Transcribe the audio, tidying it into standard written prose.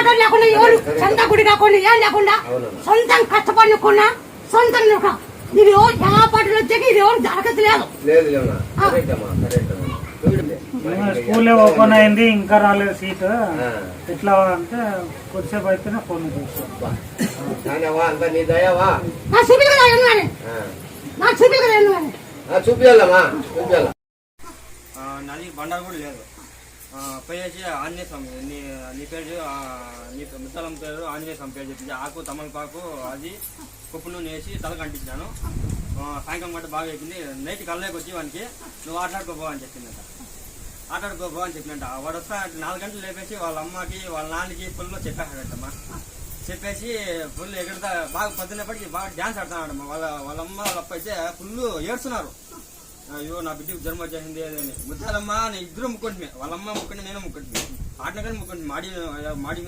ఆధార్ లేకుండా ఎవరు సొంత గుడి కాకుండా ఏం లేకుండా సొంతం కష్టపడుకున్నా సొంతం ఇది పాటలు వచ్చాక ఇది ఎవరు జరగట్లేదు. స్కూల్ ఓపెన్ అయింది ఇంకా రాలేదు సీట్ ఎట్లా అంటే కొద్దిసేపు అయితేనే ఫోన్ చూపించాలమ్మా చూపించాల. నాది బండారు కూడా లేదు. పోయేసి ఆంజనేయ స్వామి నీ పేరు నీ ముత్తలం పేరు ఆంజనేయ స్వామి పేరు చెప్పింది. ఆకు తమలపాకు అది కుప్పు నూనె వేసి తలకు అంటించాను. సాయంకాలం గంట బాగా అయిపోయింది. నైట్ కళ్ళకి వచ్చి వానికి నువ్వు ఆటలాడుకోబో అని చెప్పిందంట. ఆటలాడుకోబో అని చెప్పినట్ట. వాడు వస్తా 4 గంటలు లేపేసి వాళ్ళ అమ్మకి వాళ్ళ నాన్నకి ఫుల్లో చెప్పేసాడమ్మా. చెప్పేసి ఫుల్ ఎక్కడ బాగా పొద్దున్నప్పటికి బాగా డ్యాన్స్ ఆడుతున్నాడమ్మా. వాళ్ళ అమ్మ వాళ్ళ అప్ప అయితే ఫుల్ ఏడుస్తున్నారు. అయ్యో నా బిడ్డకు జ్వరం వచ్చేసింది అని. ముద్దాలమ్మ నేను ఇద్దరు ముక్కుంటే వాళ్ళమ్మ ముక్కుంటే నేను ముక్కుంటే ఆటనగానే ముక్కుంటే మాడి